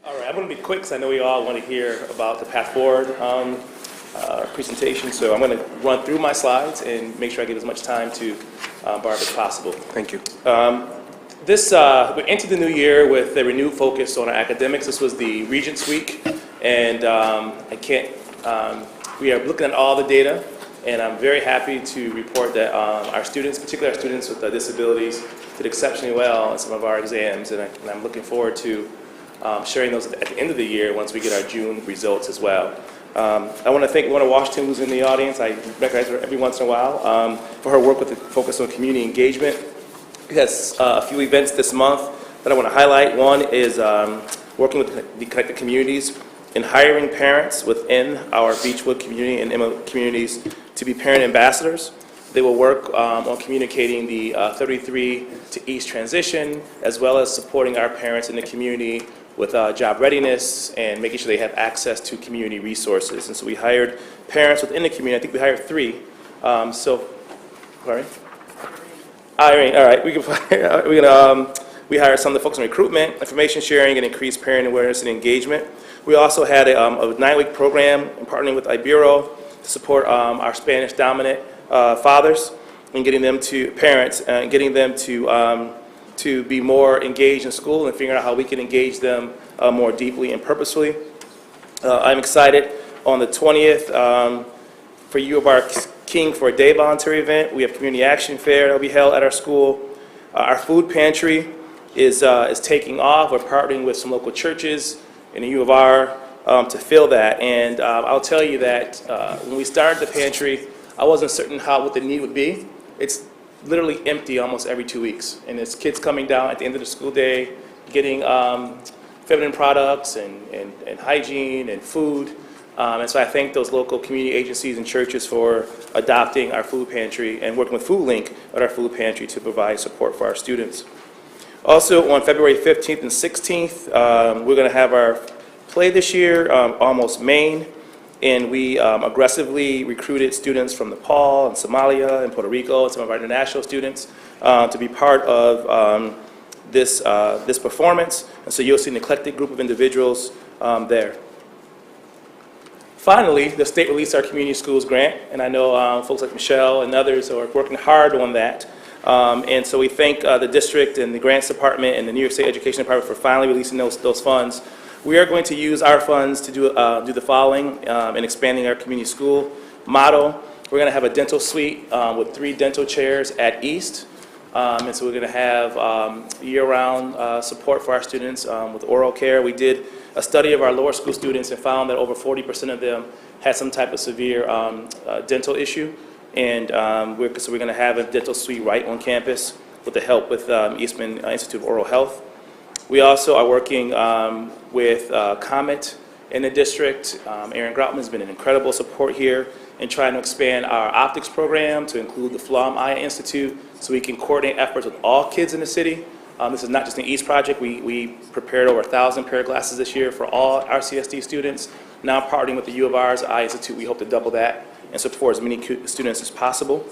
All right, I'm going to be quick because I know we all want to hear about the Path Forward presentation. So I'm going to run through my slides and make sure I give as much time to Barb as possible. Thank you. We entered the new year with a renewed focus on our academics. This was the Regents Week, and we are looking at all the data, and I'm very happy to report that our students, particularly our students with disabilities, did exceptionally well in some of our exams, and I'm looking forward to sharing those at the end of the year once we get our June results as well. I want to thank Lorna Washington, who's in the audience. I recognize her every once in a while for her work with the focus on community engagement. We had a few events this month that I want to highlight. One is working with the connected communities and hiring parents within our Beechwood community and Emma communities to be parent ambassadors. They will work on communicating the 33 to East transition, as well as supporting our parents in the community with job readiness and making sure they have access to community resources. And so we hired parents within the community. I think we hired 3. We hired some of the folks in recruitment, information sharing, and increased parent awareness and engagement. We also had a 9-week program in partnering with Ibero to support our Spanish dominant fathers and getting them to parents and getting them to be more engaged in school and figuring out how we can engage them more deeply and purposefully. I'm excited on the 20th for U of R King for a day volunteer event. We have community action fair that will be held at our school. Our food pantry is taking off. We're partnering with some local churches in the U of R to fill that. And I'll tell you that when we started the pantry, I wasn't certain what the need would be. It's literally empty almost every 2 weeks. And it's kids coming down at the end of the school day, getting feminine products and hygiene and food. And so I thank those local community agencies and churches for adopting our food pantry and working with Food Link at our food pantry to provide support for our students. Also on February 15th and 16th, we're going to have our play this year, Almost Maine. And we aggressively recruited students from Nepal and Somalia and Puerto Rico and some of our international students to be part of this performance. And so you'll see an eclectic group of individuals there. Finally, the state released our community schools grant, and I know folks like Michelle and others are working hard on that. And so we thank the district and the grants department and the New York State Education Department for finally releasing those funds. We are going to use our funds to do the following in expanding our community school model. We're going to have a dental suite with 3 dental chairs at East. And so we're going to have year-round support for our students with oral care. We did a study of our lower school students and found that over 40% of them had some type of severe dental issue. And so we're going to have a dental suite right on campus with the help with Eastman Institute of Oral Health. We also are working with Comet in the district. Aaron Groutman has been an incredible support here in trying to expand our optics program to include the Flom Eye Institute so we can coordinate efforts with all kids in the city. This is not just an East project. We prepared over 1,000 pair of glasses this year for all our CSD students. Now partnering with the U of R's Eye Institute, we hope to double that and support as many students as possible.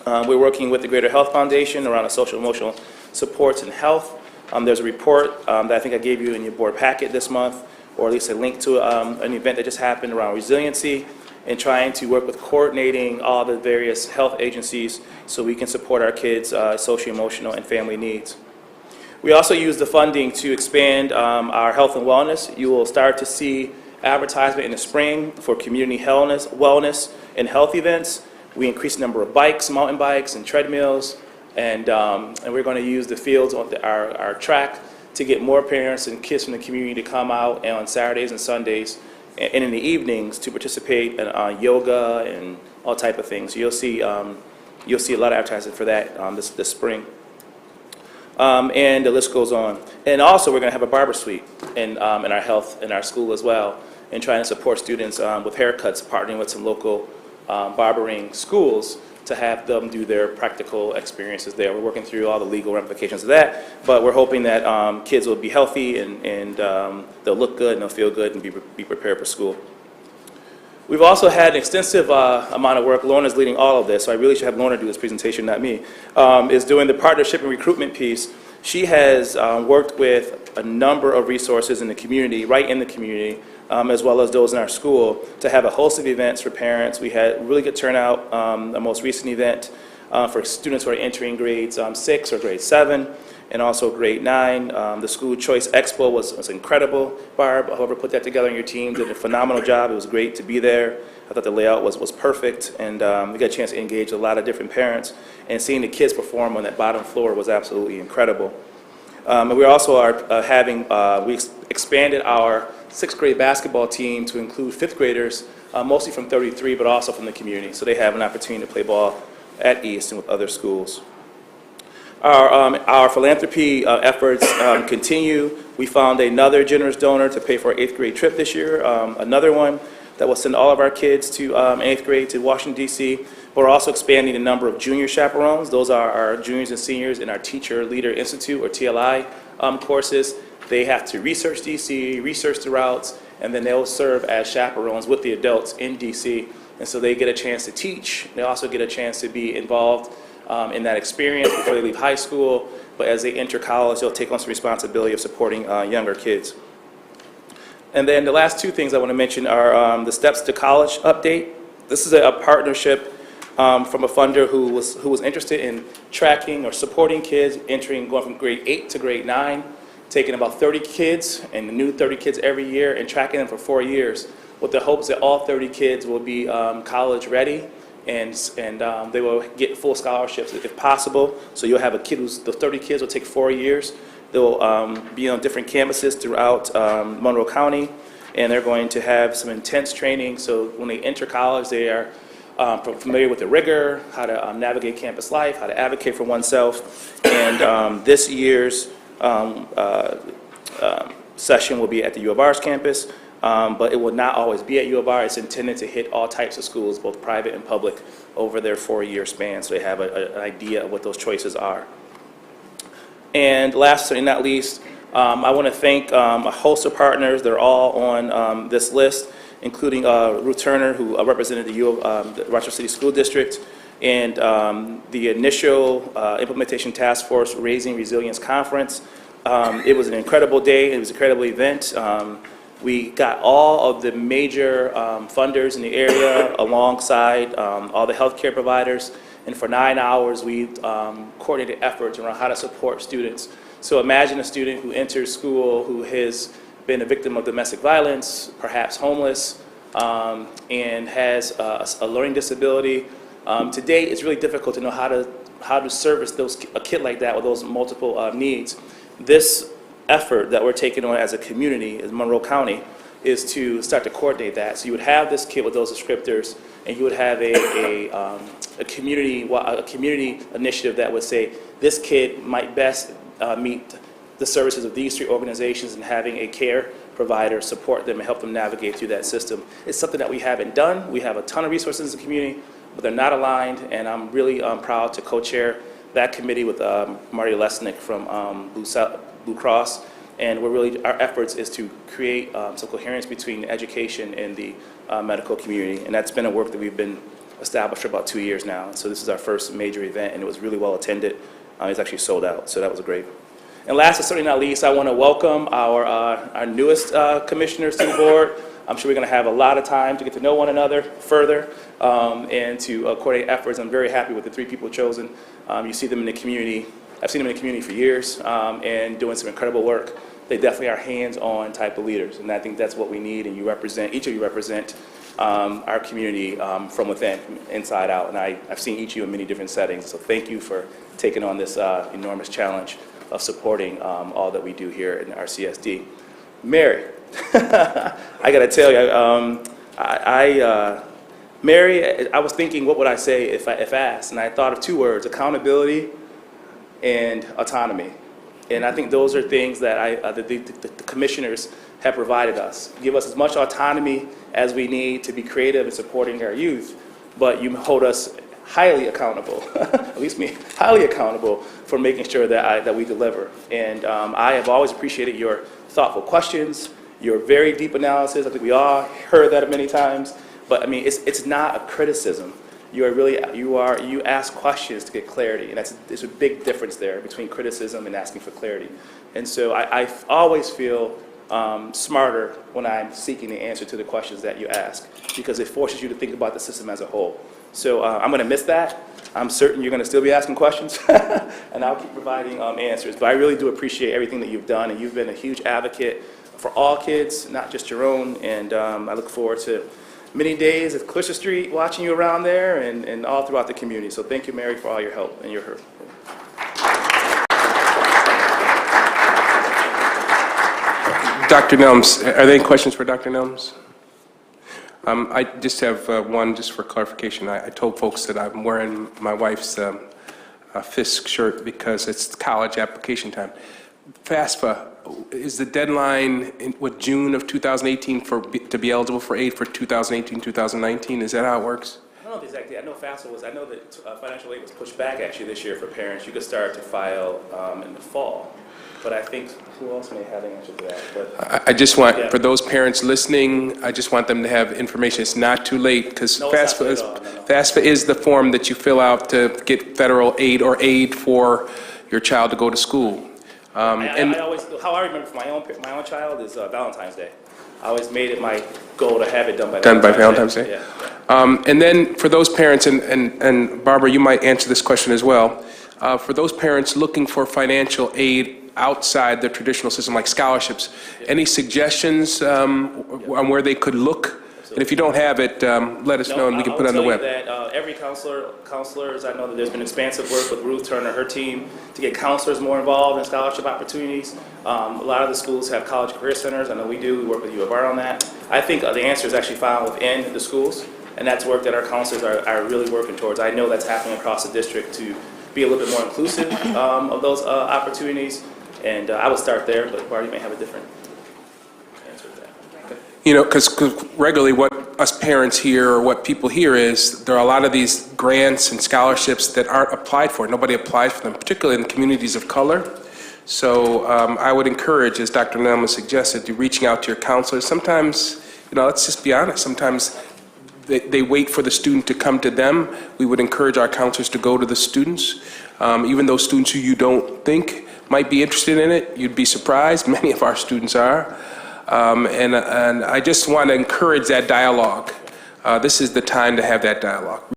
We're working with the Greater Health Foundation around the social emotional supports and health. There's a report that I think I gave you in your board packet this month, or at least a link to an event that just happened around resiliency and trying to work with coordinating all the various health agencies so we can support our kids' social, emotional, and family needs. We also use the funding to expand our health and wellness. You will start to see advertisement in the spring for community wellness and health events. We increased the number of bikes, mountain bikes, and treadmills. And we're going to use the fields on our track to get more parents and kids from the community to come out on Saturdays and Sundays and in the evenings to participate in yoga and all type of things. You'll see a lot of advertising for that this spring. And the list goes on. And also we're going to have a barber suite in our school as well, and trying to support students with haircuts, partnering with some local barbering schools to have them do their practical experiences there. We're working through all the legal ramifications of that, but we're hoping that kids will be healthy and they'll look good and they'll feel good and be prepared for school. We've also had an extensive amount of work. Lorna's leading all of this, so I really should have Lorna do this presentation, not me, is doing the partnership and recruitment piece. She has worked with a number of resources in the community, right in the community, as well as those in our school, to have a host of events for parents. We had really good turnout. The most recent event for students who are entering grades 6 or grade 7, and also grade 9. The School Choice Expo was incredible. Barb, whoever put that together on your team, did a phenomenal job. It was great to be there. I thought the layout was perfect, and we got a chance to engage a lot of different parents, and seeing the kids perform on that bottom floor was absolutely incredible. And we also are we expanded our 6th grade basketball team to include 5th graders, mostly from 33, but also from the community, so they have an opportunity to play ball at East and with other schools. Our philanthropy efforts continue. We found another generous donor to pay for our 8th grade trip this year, another one that will send all of our kids to 8th grade to Washington, D.C. But we're also expanding the number of junior chaperones. Those are our juniors and seniors in our Teacher Leader Institute, or TLI, courses. They have to research D.C., research the routes, and then they'll serve as chaperones with the adults in D.C. And so they get a chance to teach. They also get a chance to be involved in that experience before they leave high school. But as they enter college, they'll take on some responsibility of supporting younger kids. And then the last 2 things I want to mention are the Steps to College update. This is a partnership from a funder who was interested in tracking or supporting kids going from grade 8 to grade 9, taking about 30 kids and new 30 kids every year and tracking them for 4 years, with the hopes that all 30 kids will be college ready, and they will get full scholarships if possible. So you'll have the 30 kids will take 4 years. They'll be on different campuses throughout Monroe County, and they're going to have some intense training. So when they enter college, they are familiar with the rigor, how to navigate campus life, how to advocate for oneself. And this year's session will be at the U of R's campus, but it will not always be at U of R. It's intended to hit all types of schools, both private and public, over their 4-year span, so they have an idea of what those choices are. And last but not least, I want to thank a host of partners. They're all on this list, including Ruth Turner, who represented the Rochester City School District, and the initial implementation task force Raising Resilience Conference. It was an incredible day. It was an incredible event. We got all of the major funders in the area alongside all the healthcare providers. And for 9 hours, we coordinated efforts around how to support students. So imagine a student who enters school who has been a victim of domestic violence, perhaps homeless, and has a learning disability. To date, it's really difficult to know how to service a kid like that with those multiple needs. This effort that we're taking on as a community, as Monroe County, is to start to coordinate that. So you would have this kid with those descriptors, and you would have a community initiative that would say this kid might best meet the services of these 3 organizations, and having a care provider support them and help them navigate through that system. It's something that we haven't done. We have a ton of resources in the community, but they're not aligned, and I'm really proud to co-chair that committee with Marty Lesnick from Blue Cross. And our efforts is to create some coherence between education and the medical community. And that's been a work that we've been established for about 2 years now. And so this is our first major event, and it was really well attended. It's actually sold out, so that was great. And last but certainly not least, I want to welcome our newest commissioners to the board. I'm sure we're going to have a lot of time to get to know one another further and to coordinate efforts. I'm very happy with the 3 people chosen. You see them in the community. I've seen them in the community for years and doing some incredible work. They definitely are hands-on type of leaders, and I think that's what we need, and each of you represent our community from within, inside out, and I've seen each of you in many different settings, so thank you for taking on this enormous challenge of supporting all that we do here in our CSD. Mary, I gotta tell you, Mary, I was thinking, what would I say if asked, and I thought of 2 words: accountability and autonomy. And I think those are things that the commissioners have provided us. Give us as much autonomy as we need to be creative in supporting our youth, but you hold us highly accountable, at least me, highly accountable for making sure that we deliver. And I have always appreciated your thoughtful questions, your very deep analysis. I think we all heard that many times, but I mean, it's not a criticism. you ask questions to get clarity, and there's a big difference there between criticism and asking for clarity. And so I always feel smarter when I'm seeking the answer to the questions that you ask, because it forces you to think about the system as a whole. So I'm going to miss that. I'm certain you're going to still be asking questions, and I'll keep providing answers. But I really do appreciate everything that you've done, and you've been a huge advocate for all kids, not just your own. And I look forward to many days at Clisha Street watching you around there and all throughout the community. So thank you, Mary, for all your help and your hurt. Dr. Nelms, are there any questions for Dr. Nelms? I just have one, just for clarification. I told folks that I'm wearing my wife's Fisk shirt because it's college application time. FAFSA, is the deadline in June of 2018 to be eligible for aid for 2018-2019? Is that how it works? I don't know exactly. I know FAFSA was. I know that financial aid was pushed back actually this year for parents. You could start to file in the fall. But I think, who else may have an answer to that? But I just want, for those parents listening, I just want them to have information. It's not too late, because FAFSA is the form that you fill out to get federal aid or aid for your child to go to school. I always, how I remember for my own child is Valentine's Day. I always made it my goal to have it done by Valentine's Day. Yeah. And then for those parents, and Barbara, you might answer this question as well, for those parents looking for financial aid outside the traditional system, like scholarships, any suggestions on where they could look? Absolutely. And if you don't have it, let us know and we can put it on the web. That every counselors, I know that there's been expansive work with Ruth Turner, her team, to get counselors more involved in scholarship opportunities. A lot of the schools have college career centers. I know we do. We work with U of R on that. I think the answer is actually found within the schools, and that's work that our counselors are really working towards. I know that's happening across the district to be a little bit more inclusive of those opportunities. And I would start there, but Barry, you may have a different answer to that. Okay. You know, because regularly what us parents hear or what people hear is there are a lot of these grants and scholarships that aren't applied for. Nobody applies for them, particularly in communities of color. So I would encourage, as Dr. Nelma suggested, to reaching out to your counselors. Sometimes, you know, let's just be honest, sometimes they wait for the student to come to them. We would encourage our counselors to go to the students, even those students who you don't think might be interested in it. You'd be surprised. Many of our students are. And I just want to encourage that dialogue. This is the time to have that dialogue.